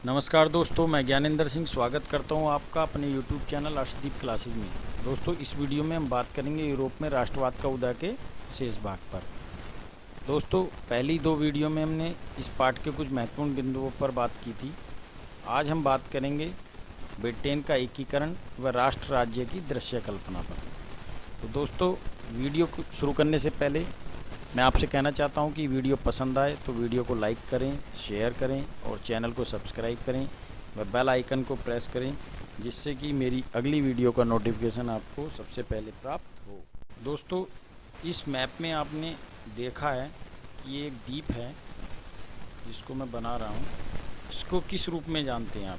नमस्कार दोस्तों, मैं ज्ञानेंद्र सिंह स्वागत करता हूं आपका अपने YouTube चैनल अर्शदीप क्लासेस में। दोस्तों, इस वीडियो में हम बात करेंगे यूरोप में राष्ट्रवाद का उदय के शेष भाग पर। दोस्तों, पहली दो वीडियो में हमने इस पाठ के कुछ महत्वपूर्ण बिंदुओं पर बात की थी। आज हम बात करेंगे ब्रिटेन का एकीकरण व राष्ट्र राज्य की दृश्य कल्पना पर। तो दोस्तों, वीडियो को शुरू करने से पहले मैं आपसे कहना चाहता हूं कि वीडियो पसंद आए तो वीडियो को लाइक करें, शेयर करें और चैनल को सब्सक्राइब करें व बेल आइकन को प्रेस करें, जिससे कि मेरी अगली वीडियो का नोटिफिकेशन आपको सबसे पहले प्राप्त हो। दोस्तों, इस मैप में आपने देखा है कि ये एक द्वीप है जिसको मैं बना रहा हूँ। इसको किस रूप में जानते हैं आप?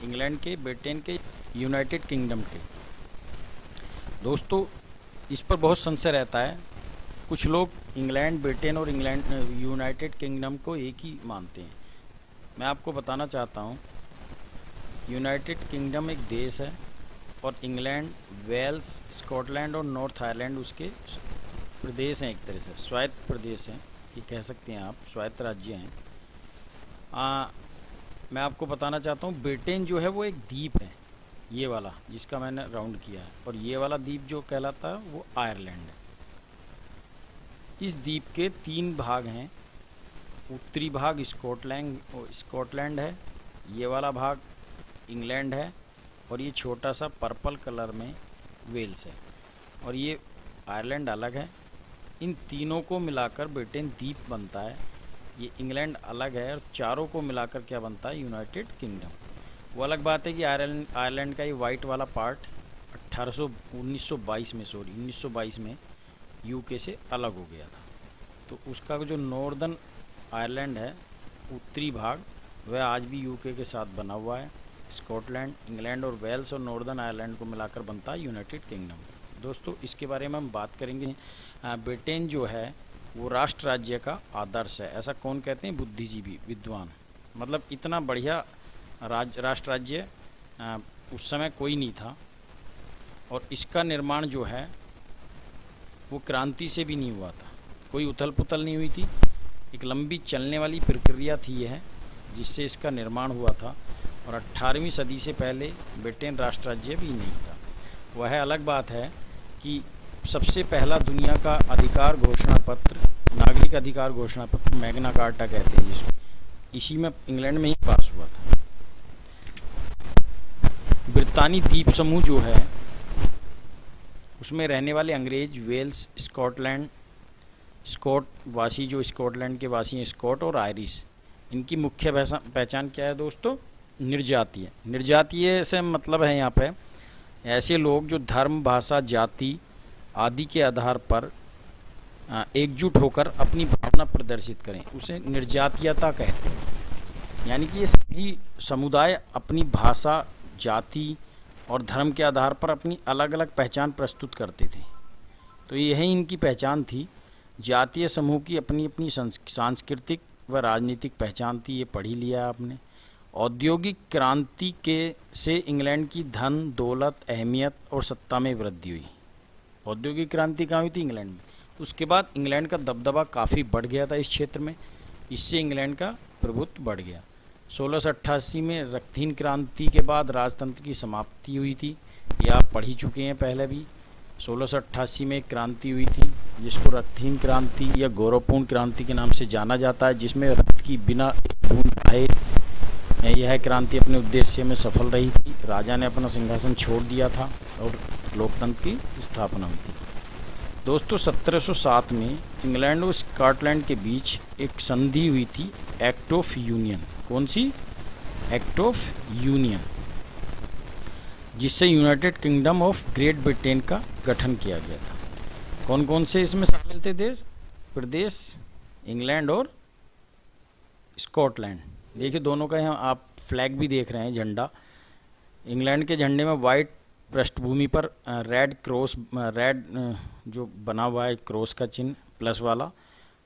इंग्लैंड के, ब्रिटेन के, यूनाइटेड किंगडम के। दोस्तों, इस पर बहुत संशय रहता है। कुछ लोग इंग्लैंड, ब्रिटेन और यूनाइटेड किंगडम को एक ही मानते हैं। मैं आपको बताना चाहता हूँ, यूनाइटेड किंगडम एक देश है और इंग्लैंड, वेल्स, स्कॉटलैंड और नॉर्थ आयरलैंड उसके प्रदेश हैं। एक तरह से स्वायत्त प्रदेश हैं, ये कह सकते हैं आप, स्वायत्त राज्य हैं। मैं आपको बताना चाहता हूँ, ब्रिटेन जो है वो एक द्वीप है, ये वाला जिसका मैंने राउंड किया है, और ये वाला द्वीप जो कहलाता है वो आयरलैंड है। इस द्वीप के तीन भाग हैं। उत्तरी भाग स्कॉटलैंड है, ये वाला भाग इंग्लैंड है, और ये छोटा सा पर्पल कलर में वेल्स है, और ये आयरलैंड अलग है। इन तीनों को मिलाकर ब्रिटेन द्वीप बनता है। ये इंग्लैंड अलग है, और चारों को मिलाकर क्या बनता है? United kingdom. वो अलग बात है कि आयरलैंड का ये वाइट वाला पार्ट 1922 में यूके से अलग हो गया था। तो उसका जो नॉर्दर्न आयरलैंड है, उत्तरी भाग, वह आज भी यूके के साथ बना हुआ है। स्कॉटलैंड, इंग्लैंड और वेल्स और नॉर्दर्न आयरलैंड को मिलाकर बनता है यूनाइटेड किंगडम। दोस्तों, इसके बारे में हम बात करेंगे। ब्रिटेन जो है वो राष्ट्र राज्य का आदर्श है, ऐसा कौन कहते हैं? बुद्धिजीवी, विद्वान। मतलब इतना बढ़िया राष्ट्र राज्य उस समय कोई नहीं था, और इसका निर्माण जो है वो क्रांति से भी नहीं हुआ था, कोई उथल पुथल नहीं हुई थी। एक लंबी चलने वाली प्रक्रिया थी यह, जिससे इसका निर्माण हुआ था। और 18वीं सदी से पहले ब्रिटेन राष्ट्र राज्य भी नहीं था। वह अलग बात है कि सबसे पहला दुनिया का अधिकार घोषणा पत्र, नागरिक अधिकार घोषणा पत्र, मैग्ना कार्टा कहते हैं जिसको, इसी में इंग्लैंड में ही पास हुआ था। ब्रितानी द्वीप समूह जो है उसमें रहने वाले अंग्रेज, वेल्स, स्कॉट वासी, जो स्कॉटलैंड के वासी हैं, स्कॉट और आयरिश, इनकी मुख्य पहचान क्या है दोस्तों? निर्जातीय। निर्जातीय से मतलब है यहाँ पे ऐसे लोग जो धर्म, भाषा, जाति आदि के आधार पर एकजुट होकर अपनी भावना प्रदर्शित करें, उसे निर्जातीयता कहते हैं। यानी कि ये सभी समुदाय अपनी भाषा, जाति और धर्म के आधार पर अपनी अलग अलग पहचान प्रस्तुत करते थे। तो यही इनकी पहचान थी। जातीय समूह की अपनी अपनी सांस्कृतिक व राजनीतिक पहचान थी, ये पढ़ी लिया आपने। औद्योगिक क्रांति से इंग्लैंड की धन, दौलत, अहमियत और सत्ता में वृद्धि हुई। औद्योगिक क्रांति कहाँ हुई थी? इंग्लैंड में। उसके बाद इंग्लैंड का दबदबा काफ़ी बढ़ गया था इस क्षेत्र में, इससे इंग्लैंड का प्रभुत्व बढ़ गया। 1688 में रक्तहीन क्रांति के बाद राजतंत्र की समाप्ति हुई थी, ये आप पढ़ ही चुके हैं पहले भी। 1688 में एक क्रांति हुई थी जिसको रक्तहीन क्रांति या गौरवपूर्ण क्रांति के नाम से जाना जाता है, जिसमें रक्त की बिना बूंद बहाए यह क्रांति अपने उद्देश्य में सफल रही थी। राजा ने अपना सिंहासन छोड़ दिया था और लोकतंत्र की स्थापना हुई थी। दोस्तों, 1707 में इंग्लैंड और स्कॉटलैंड के बीच एक संधि हुई थी, एक्ट ऑफ यूनियन। कौन सी? एक्ट ऑफ यूनियन, जिससे United kingdom of great Britain का गठन किया गया था। कौन कौन से इसमें शामिल थे प्रदेश? इंग्लैंड और स्कॉटलैंड। देखिए, दोनों का यहाँ आप फ्लैग भी देख रहे हैं, झंडा। इंग्लैंड के झंडे में वाइट पृष्ठभूमि पर रेड जो बना हुआ है, क्रॉस का चिन्ह प्लस वाला,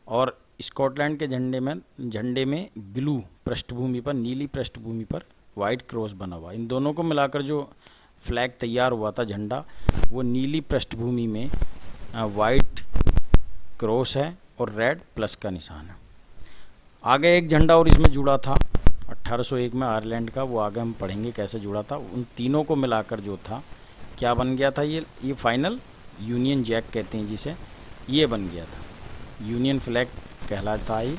और स्कॉटलैंड के झंडे में ब्लू पृष्ठभूमि पर, नीली पृष्ठभूमि पर वाइट क्रॉस बना हुआ। इन दोनों को मिलाकर जो फ्लैग तैयार हुआ था, झंडा, वो नीली पृष्ठभूमि में वाइट क्रॉस है और रेड प्लस का निशान है। आगे एक झंडा और इसमें जुड़ा था, 1801 में आयरलैंड का, वो आगे हम पढ़ेंगे कैसे जुड़ा था। उन तीनों को मिलाकर जो था क्या बन गया था, ये फाइनल यूनियन जैक कहते हैं जिसे, ये बन गया था। यूनियन फ्लैग कहलाता है,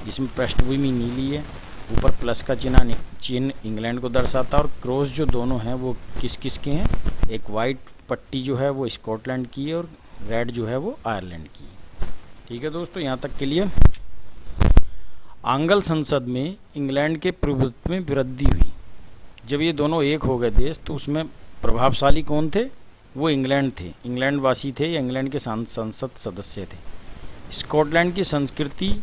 जिसमें पृष्ठभूमि नीली है, ऊपर प्लस का चिन्ह इंग्लैंड को दर्शाता है, और क्रॉस जो दोनों हैं वो किस किस के हैं, एक वाइट पट्टी जो है वो स्कॉटलैंड की है और रेड जो है वो आयरलैंड की है। ठीक है दोस्तों, यहाँ तक क्लियर। आंग्ल संसद में इंग्लैंड के प्रभुत्व में वृद्धि हुई। जब ये दोनों एक हो गए देश, तो उसमें प्रभावशाली कौन थे, वो इंग्लैंड थे, इंग्लैंड वासी थे या इंग्लैंड के संसद सदस्य थे। स्कॉटलैंड की संस्कृति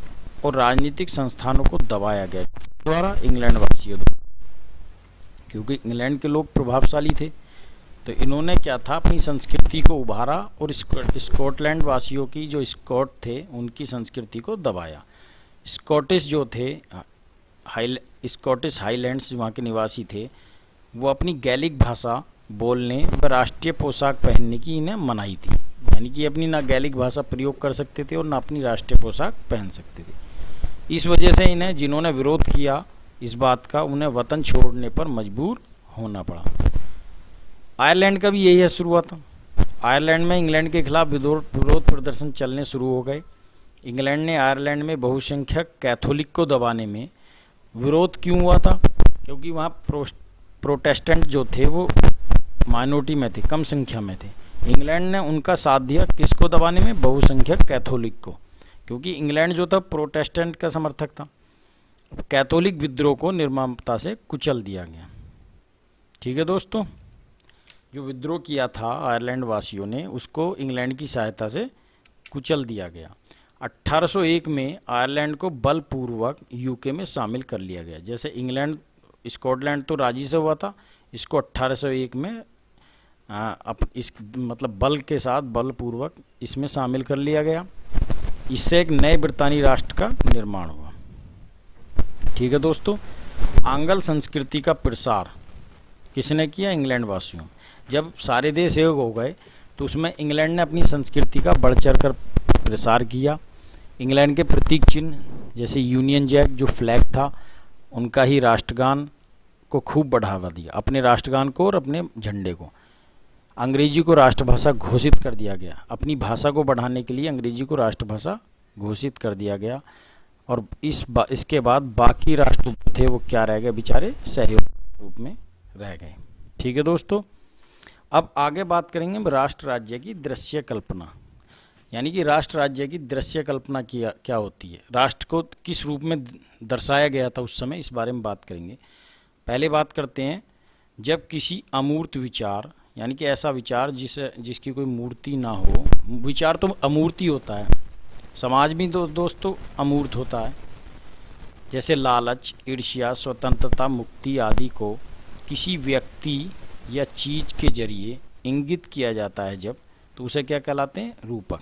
और राजनीतिक संस्थानों को दबाया गया द्वारा इंग्लैंड वासियों द्वारा, क्योंकि इंग्लैंड के लोग प्रभावशाली थे, तो इन्होंने क्या था, अपनी संस्कृति को उभारा और स्कॉटलैंड वासियों की, जो स्कॉट थे, उनकी संस्कृति को दबाया। स्कॉटिश जो थे, स्कॉटिश हाईलैंड्स वहाँ के निवासी थे, वो अपनी गैलिक भाषा बोलने व राष्ट्रीय पोशाक पहनने की इन्हें मनाही थी। यानी कि अपनी ना गैलिक भाषा प्रयोग कर सकते थे और ना अपनी राष्ट्रीय पोशाक पहन सकते थे। इस वजह से इन्हें, जिन्होंने विरोध किया इस बात का, उन्हें वतन छोड़ने पर मजबूर होना पड़ा। आयरलैंड का भी यही है शुरुआत। आयरलैंड में इंग्लैंड के खिलाफ विरोध प्रदर्शन चलने शुरू हो गए। इंग्लैंड ने आयरलैंड में बहुसंख्यक कैथोलिक को दबाने में विरोध क्यों हुआ था, क्योंकि वहाँ प्रोटेस्टेंट जो थे वो माइनॉरिटी में थे, कम संख्या में थे। इंग्लैंड ने उनका साथ दिया किसको दबाने में, बहुसंख्यक कैथोलिक को, क्योंकि इंग्लैंड जो था प्रोटेस्टेंट का समर्थक था। कैथोलिक विद्रोह को निर्ममता से कुचल दिया गया। ठीक है दोस्तों, जो विद्रोह किया था आयरलैंड वासियों ने, उसको इंग्लैंड की सहायता से कुचल दिया गया। 1801 में आयरलैंड को बलपूर्वक यूके में शामिल कर लिया गया। जैसे इंग्लैंड, स्कॉटलैंड तो राजी से हुआ था, इसको 1801 में इस मतलब बल के साथ बलपूर्वक इसमें शामिल कर लिया गया। इससे एक नए ब्रितानी राष्ट्र का निर्माण हुआ। ठीक है दोस्तों, आंग्ल संस्कृति का प्रसार किसने किया, इंग्लैंड वासियों। जब सारे देश एक हो गए, तो उसमें इंग्लैंड ने अपनी संस्कृति का बढ़ चढ़ कर प्रसार किया। इंग्लैंड के प्रतीक चिन्ह जैसे यूनियन जैक जो फ्लैग था, उनका ही राष्ट्रगान को खूब बढ़ावा दिया, अपने राष्ट्रगान को और अपने झंडे को। अंग्रेजी को राष्ट्रभाषा घोषित कर दिया गया। अपनी भाषा को बढ़ाने के लिए अंग्रेजी को राष्ट्रभाषा घोषित कर दिया गया। और इसके बाद बाकी राष्ट्र थे वो क्या रह गए, बेचारे सहयोग रूप में रह गए। ठीक है दोस्तों, अब आगे बात करेंगे राष्ट्र राज्य की दृश्य कल्पना, यानी कि राष्ट्र राज्य की दृश्य कल्पना क्या होती है, राष्ट्र को किस रूप में दर्शाया गया था उस समय, इस बारे में बात करेंगे। पहले बात करते हैं, जब किसी अमूर्त विचार, यानी कि ऐसा विचार जिसकी कोई मूर्ति ना हो, विचार तो अमूर्ति होता है, समाज भी दोस्तों अमूर्त होता है। जैसे लालच, ईर्ष्या, स्वतंत्रता, मुक्ति आदि को किसी व्यक्ति या चीज के जरिए इंगित किया जाता है जब, तो उसे क्या कहलाते हैं, रूपक।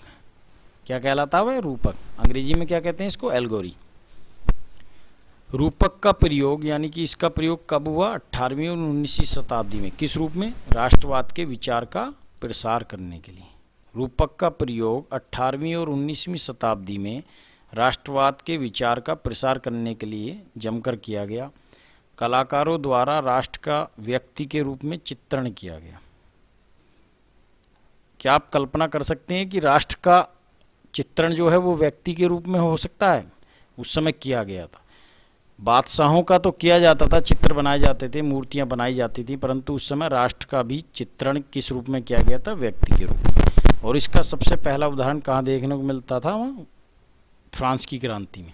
क्या कहलाता है वह, रूपक। अंग्रेजी में क्या कहते हैं इसको, एल्गोरी। रूपक का प्रयोग, यानी कि इसका प्रयोग कब हुआ, 18वीं और 19वीं शताब्दी में। किस रूप में, राष्ट्रवाद के विचार का प्रसार करने के लिए। रूपक का प्रयोग 18वीं और 19वीं शताब्दी में राष्ट्रवाद के विचार का प्रसार करने के लिए जमकर किया गया। कलाकारों द्वारा राष्ट्र का व्यक्ति के रूप में चित्रण किया गया। क्या आप कल्पना कर सकते हैं कि राष्ट्र का चित्रण जो है वो व्यक्ति के रूप में हो सकता है, उस समय किया गया था। बादशाहों का तो किया जाता था, चित्र बनाए जाते थे, मूर्तियां बनाई जाती थी, परंतु उस समय राष्ट्र का भी चित्रण किस रूप में किया गया था, व्यक्ति के रूप में। और इसका सबसे पहला उदाहरण कहाँ देखने को मिलता था, वहाँ फ्रांस की क्रांति में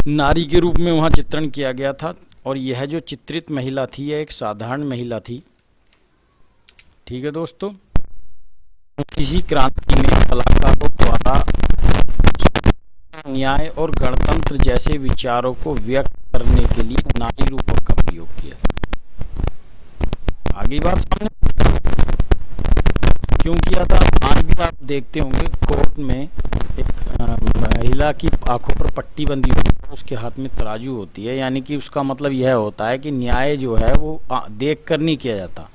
नारी के रूप में वहाँ चित्रण किया गया था। और यह जो चित्रित महिला थी, यह एक साधारण महिला थी। ठीक है दोस्तों, किसी क्रांति में कलाकारों द्वारा न्याय और गणतंत्र जैसे विचारों को व्यक्त करने के लिए नारी रूपक का प्रयोग किया। आगे बात सामने क्यों किया था, आज भी आप देखते होंगे कोर्ट में एक महिला की आंखों पर पट्टी बंधी होती है, उसके हाथ में तराजू होती है, यानी कि उसका मतलब यह होता है कि न्याय जो है वो देख कर नहीं किया जाता।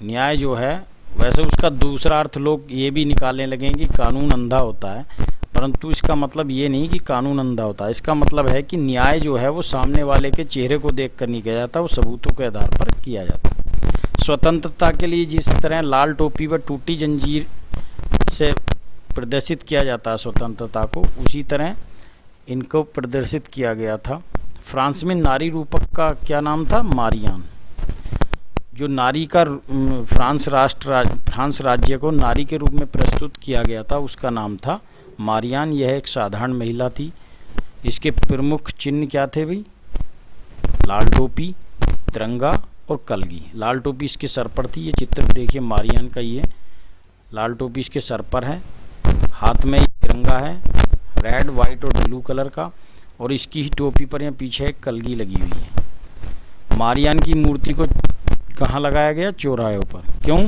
न्याय जो है, वैसे उसका दूसरा अर्थ लोग ये भी निकालने लगेंगे कि कानून अंधा होता है, परंतु इसका मतलब ये नहीं कि कानून अंधा होता है। इसका मतलब है कि न्याय जो है वो सामने वाले के चेहरे को देख कर नहीं किया जाता, वो सबूतों के आधार पर किया जाता है। स्वतंत्रता के लिए जिस तरह लाल टोपी व टूटी जंजीर से प्रदर्शित किया जाता है स्वतंत्रता को, उसी तरह इनको प्रदर्शित किया गया था। फ्रांस में नारी रूपक का क्या नाम था? मारियान। जो नारी का फ्रांस राज्य को नारी के रूप में प्रस्तुत किया गया था, उसका नाम था मारियान। यह एक साधारण महिला थी। इसके प्रमुख चिन्ह क्या थे भाई? लाल टोपी, तिरंगा और कलगी। लाल टोपी इसके सर पर थी, ये चित्र देखिए मारियान का। ये लाल टोपी इसके सर पर है, हाथ में तिरंगा है रेड, वाइट और ब्लू कलर का, और इसकी ही टोपी पर यहाँ पीछे एक कलगी लगी हुई है। मारियान की मूर्ति को कहाँ लगाया गया? चौराहों पर। क्यों?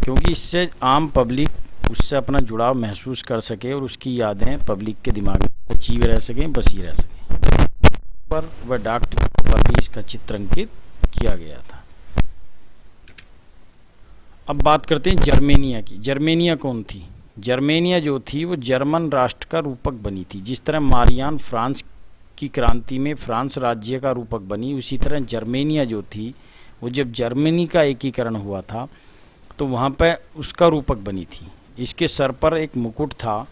क्योंकि इससे आम पब्लिक उससे अपना जुड़ाव महसूस कर सके और उसकी यादें पब्लिक के दिमाग में बची रह सकें, बसी रह सकें। पर वह डाक टिकटों पर भी इसका चित्र अंकित किया गया था। अब बात करते हैं जर्मेनिया की। जर्मेनिया कौन थी? जर्मेनिया जो थी वो जर्मन राष्ट्र का रूपक बनी थी। जिस तरह मारियान फ्रांस की क्रांति में फ्रांस राज्य का रूपक बनी, उसी तरह जर्मेनिया जो थी वो जब जर्मनी का एकीकरण हुआ था तो वहाँ पे उसका रूपक बनी थी। इसके सर पर एक मुकुट था,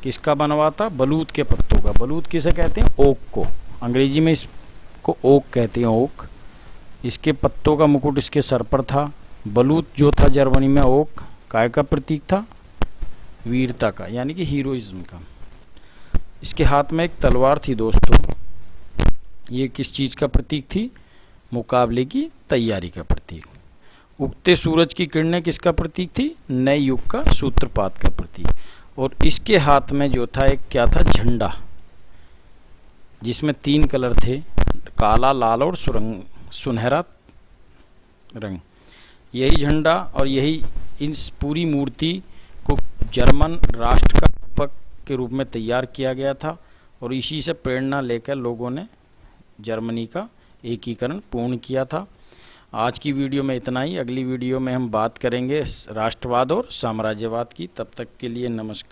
किसका बना हुआ था? बलूत के पत्तों का। बलूत किसे कहते हैं? ओक को। अंग्रेजी में इसको ओक कहते हैं, ओक। इसके पत्तों का मुकुट इसके सर पर था। बलूत जो था जर्मनी में, ओक काय का प्रतीक था? वीरता का, यानी कि हीरोइज्म का। इसके हाथ में एक तलवार थी दोस्तों। ये किस चीज़ का प्रतीक थी? मुकाबले की तैयारी का प्रतीक। उगते सूरज की किरणें किसका प्रतीक थी? नए युग का सूत्रपात का प्रतीक। और इसके हाथ में जो था एक क्या था? झंडा, जिसमें 3 कलर थे, काला, लाल और सुनहरा रंग। यही झंडा और यही इस पूरी मूर्ति को जर्मन राष्ट्र का रूपक के रूप में तैयार किया गया था, और इसी से प्रेरणा लेकर लोगों ने जर्मनी का एकीकरण पूर्ण किया था। आज की वीडियो में इतना ही। अगली वीडियो में हम बात करेंगे राष्ट्रवाद और साम्राज्यवाद की। तब तक के लिए नमस्कार।